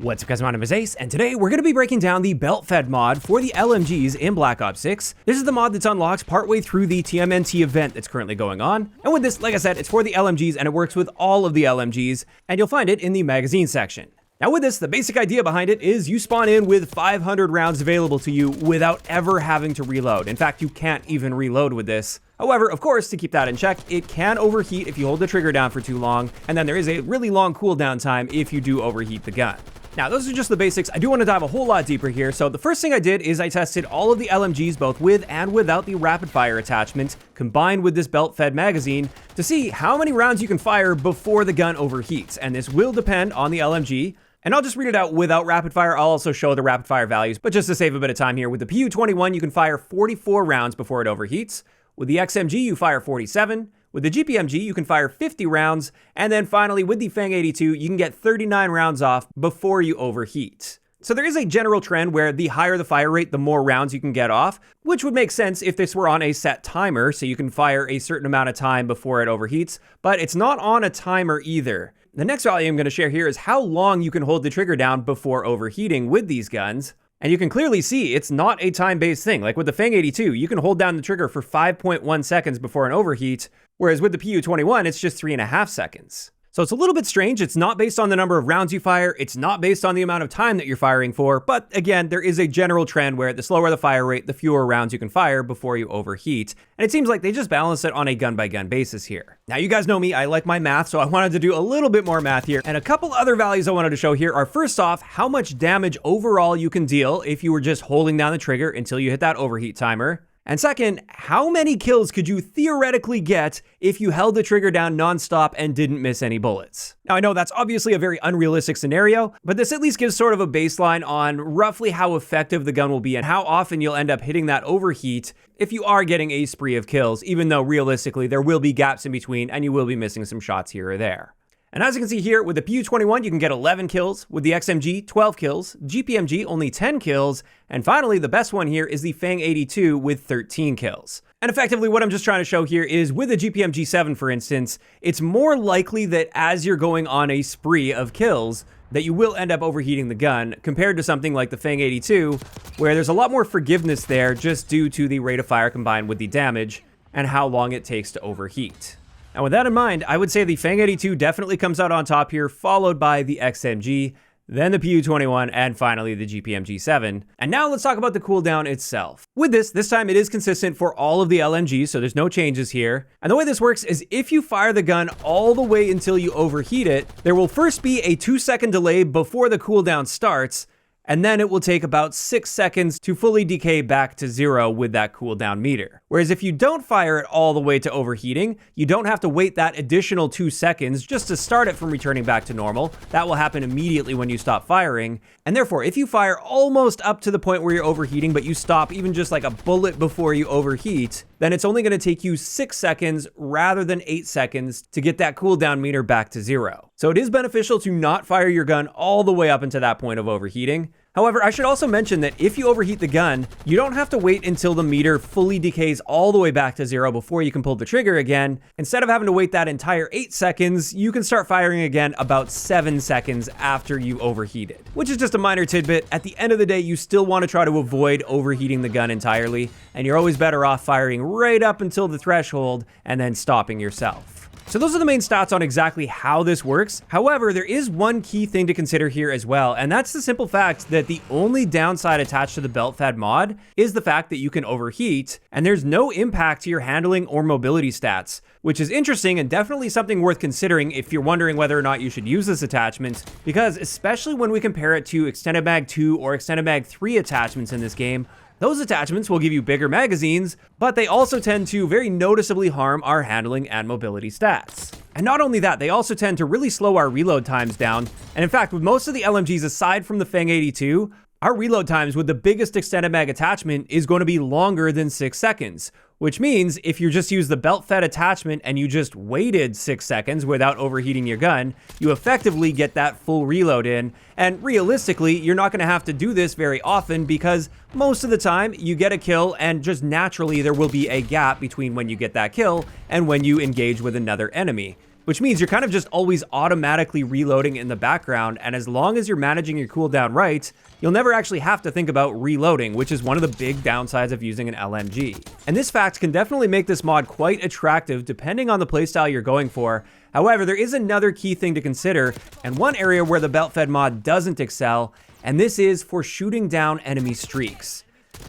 What's up guys, my name is Ace, and today we're going to be breaking down the belt-fed mod for the LMGs in Black Ops 6. This is the mod that's unlocked partway through the TMNT event that's currently going on. And with this, like I said, it's for the LMGs and it works with all of the LMGs, and you'll find it in the magazine section. Now with this, the basic idea behind it is you spawn in with 500 rounds available to you without ever having to reload. In fact, you can't even reload with this. However, of course, to keep that in check, it can overheat if you hold the trigger down for too long, and then there is a really long cooldown time if you do overheat the gun. Now, those are just the basics. I do want to dive a whole lot deeper here. So the first thing I did is I tested all of the LMGs both with and without the rapid fire attachment combined with this belt-fed magazine to see how many rounds you can fire before the gun overheats. And this will depend on the LMG. And I'll just read it out without rapid fire. I'll also show the rapid fire values, but just to save a bit of time here, with the PU-21, you can fire 44 rounds before it overheats. With the XMG, you fire 47. With the GPMG, you can fire 50 rounds, and then finally with the Fang 82, you can get 39 rounds off before you overheat. So there is a general trend where the higher the fire rate, the more rounds you can get off, which would make sense if this were on a set timer, so you can fire a certain amount of time before it overheats, but it's not on a timer either. The next value I'm going to share here is how long you can hold the trigger down before overheating with these guns. And you can clearly see it's not a time-based thing. Like with the Fang 82, you can hold down the trigger for 5.1 seconds before an overheat, whereas with the PU-21, it's just 3.5 seconds. So it's a little bit strange. It's not based on the number of rounds you fire. It's not based on the amount of time that you're firing for. But again, there is a general trend where the slower the fire rate, the fewer rounds you can fire before you overheat. And it seems like they just balance it on a gun-by-gun basis here. Now, you guys know me. I like my math, so I wanted to do a little bit more math here. And a couple other values I wanted to show here are, first off, how much damage overall you can deal if you were just holding down the trigger until you hit that overheat timer. And second, how many kills could you theoretically get if you held the trigger down nonstop and didn't miss any bullets? Now, I know that's obviously a very unrealistic scenario, but this at least gives sort of a baseline on roughly how effective the gun will be and how often you'll end up hitting that overheat if you are getting a spree of kills, even though realistically there will be gaps in between and you will be missing some shots here or there. And as you can see here, with the PU-21, you can get 11 kills. With the XMG, 12 kills. GPMG, only 10 kills. And finally, the best one here is the Fang 82 with 13 kills. And effectively, what I'm just trying to show here is with the GPMG-7, for instance, it's more likely that as you're going on a spree of kills, that you will end up overheating the gun compared to something like the Fang 82, where there's a lot more forgiveness there just due to the rate of fire combined with the damage and how long it takes to overheat. Now with that in mind, I would say the Fang 82 definitely comes out on top here, followed by the XMG, then the PU-21, and finally the GPMG-7. And now let's talk about the cooldown itself. With this time it is consistent for all of the LMGs, so there's no changes here. And the way this works is if you fire the gun all the way until you overheat it, there will first be a 2-second delay before the cooldown starts, and then it will take about 6 seconds to fully decay back to 0 with that cooldown meter. Whereas if you don't fire it all the way to overheating, you don't have to wait that additional 2 seconds just to start it from returning back to normal. That will happen immediately when you stop firing. And therefore, if you fire almost up to the point where you're overheating, but you stop even just like a bullet before you overheat, then it's only going to take you 6 seconds rather than 8 seconds to get that cooldown meter back to 0. So it is beneficial to not fire your gun all the way up into that point of overheating. However, I should also mention that if you overheat the gun, you don't have to wait until the meter fully decays all the way back to 0 before you can pull the trigger again. Instead of having to wait that entire 8 seconds, you can start firing again about 7 seconds after you overheated. Which is just a minor tidbit. At the end of the day, you still want to try to avoid overheating the gun entirely, and you're always better off firing right up until the threshold and then stopping yourself. So those are the main stats on exactly how this works. However, there is one key thing to consider here as well, and that's the simple fact that the only downside attached to the belt-fed mod is the fact that you can overheat, and there's no impact to your handling or mobility stats, which is interesting and definitely something worth considering if you're wondering whether or not you should use this attachment, because especially when we compare it to Extended Mag 2 or Extended Mag 3 attachments in this game, those attachments will give you bigger magazines, but they also tend to very noticeably harm our handling and mobility stats. And not only that, they also tend to really slow our reload times down. And in fact, with most of the LMGs aside from the Fang 82, our reload times with the biggest extended mag attachment is going to be longer than 6 seconds, which means if you just use the belt-fed attachment and you just waited 6 seconds without overheating your gun, you effectively get that full reload in. And realistically, you're not going to have to do this very often because most of the time you get a kill and just naturally there will be a gap between when you get that kill and when you engage with another enemy. which means you're kind of just always automatically reloading in the background, and as long as you're managing your cooldown right, you'll never actually have to think about reloading, which is one of the big downsides of using an LMG. And this fact can definitely make this mod quite attractive depending on the playstyle you're going for. However, there is another key thing to consider, and one area where the belt-fed mod doesn't excel, and this is for shooting down enemy streaks.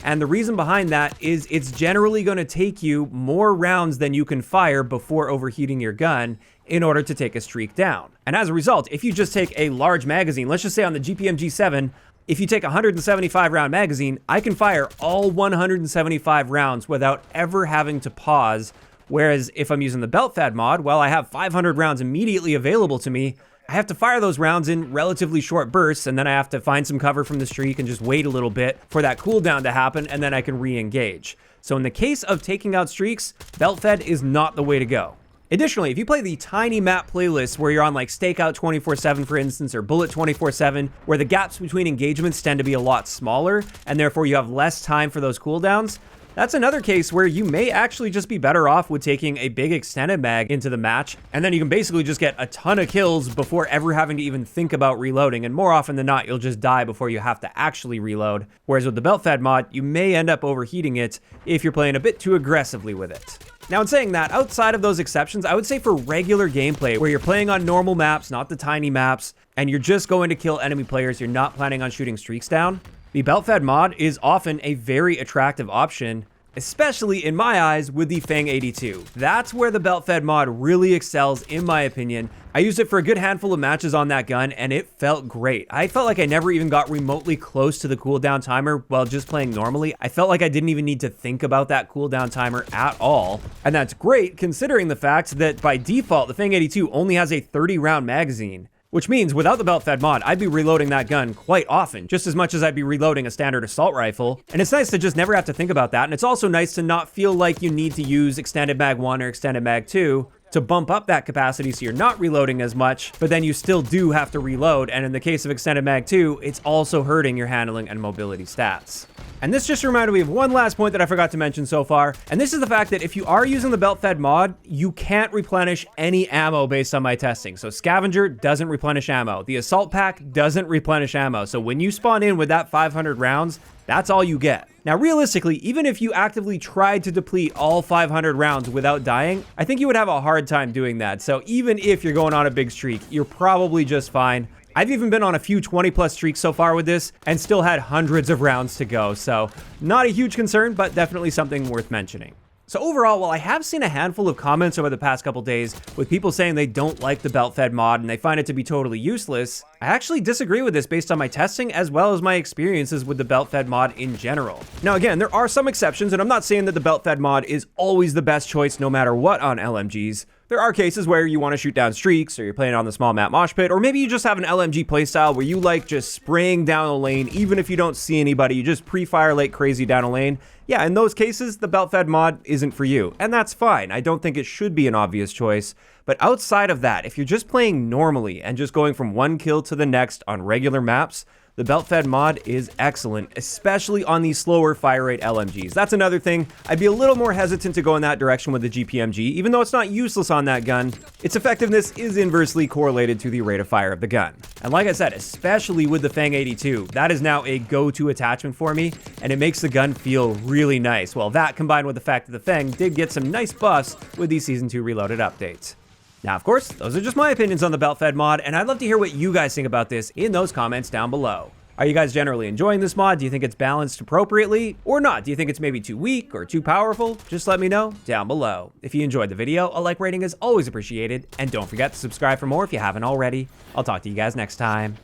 And the reason behind that is it's generally going to take you more rounds than you can fire before overheating your gun in order to take a streak down. And as a result, if you just take a large magazine, let's just say on the GPMG7, if you take a 175 round magazine, I can fire all 175 rounds without ever having to pause. Whereas if I'm using the belt-fed mod, well, I have 500 rounds immediately available to me. I have to fire those rounds in relatively short bursts, and then I have to find some cover from the streak and just wait a little bit for that cooldown to happen, and then I can re-engage. So in the case of taking out streaks, belt-fed is not the way to go. Additionally, if you play the tiny map playlists where you're on like Stakeout 24/7, for instance, or Bullet 24/7, where the gaps between engagements tend to be a lot smaller, and therefore you have less time for those cooldowns, that's another case where you may actually just be better off with taking a big extended mag into the match, and then you can basically just get a ton of kills before ever having to even think about reloading, and more often than not, you'll just die before you have to actually reload. Whereas with the belt-fed mod, you may end up overheating it if you're playing a bit too aggressively with it. Now, in saying that, outside of those exceptions, I would say for regular gameplay, where you're playing on normal maps, not the tiny maps, and you're just going to kill enemy players, you're not planning on shooting streaks down, the belt-fed mod is often a very attractive option, especially in my eyes with the Fang 82. That's where the belt-fed mod really excels, in my opinion. I used it for a good handful of matches on that gun, and it felt great. I felt like I never even got remotely close to the cooldown timer while just playing normally. I felt like I didn't even need to think about that cooldown timer at all. And that's great considering the fact that by default, the Fang 82 only has a 30-round magazine. Which means without the belt-fed mod, I'd be reloading that gun quite often, just as much as I'd be reloading a standard assault rifle. And it's nice to just never have to think about that. And it's also nice to not feel like you need to use extended mag 1 or extended mag 2 to bump up that capacity so you're not reloading as much, but then you still do have to reload. And in the case of extended mag 2, it's also hurting your handling and mobility stats. And this just reminded me of one last point that I forgot to mention so far, and this is the fact that if you are using the belt-fed mod, you can't replenish any ammo based on my testing. So Scavenger doesn't replenish ammo. The Assault Pack doesn't replenish ammo. So when you spawn in with that 500 rounds, that's all you get. Now, realistically, even if you actively tried to deplete all 500 rounds without dying, I think you would have a hard time doing that. So even if you're going on a big streak, you're probably just fine. I've even been on a few 20+ streaks so far with this and still had hundreds of rounds to go. So not a huge concern, but definitely something worth mentioning. So overall, while I have seen a handful of comments over the past couple days with people saying they don't like the belt-fed mod and they find it to be totally useless, I actually disagree with this based on my testing as well as my experiences with the belt-fed mod in general. Now again, there are some exceptions, and I'm not saying that the belt-fed mod is always the best choice no matter what on LMGs. There are cases where you want to shoot down streaks, or you're playing on the small map mosh pit, or maybe you just have an LMG playstyle where you like just spraying down a lane, even if you don't see anybody, you just pre-fire like crazy down a lane. Yeah, in those cases, the belt-fed mod isn't for you, and that's fine. I don't think it should be an obvious choice, but outside of that, if you're just playing normally and just going from one kill to the next on regular maps, the belt-fed mod is excellent, especially on these slower fire rate LMGs. That's another thing. I'd be a little more hesitant to go in that direction with the GPMG, even though it's not useless on that gun. Its effectiveness is inversely correlated to the rate of fire of the gun. And like I said, especially with the Fang 82, that is now a go-to attachment for me, and it makes the gun feel really nice. Well, that combined with the fact that the Fang did get some nice buffs with the Season 2 Reloaded updates. Now, of course, those are just my opinions on the belt-fed mod, and I'd love to hear what you guys think about this in those comments down below. Are you guys generally enjoying this mod? Do you think it's balanced appropriately or not? Do you think it's maybe too weak or too powerful? Just let me know down below. If you enjoyed the video, a like rating is always appreciated, and don't forget to subscribe for more if you haven't already. I'll talk to you guys next time.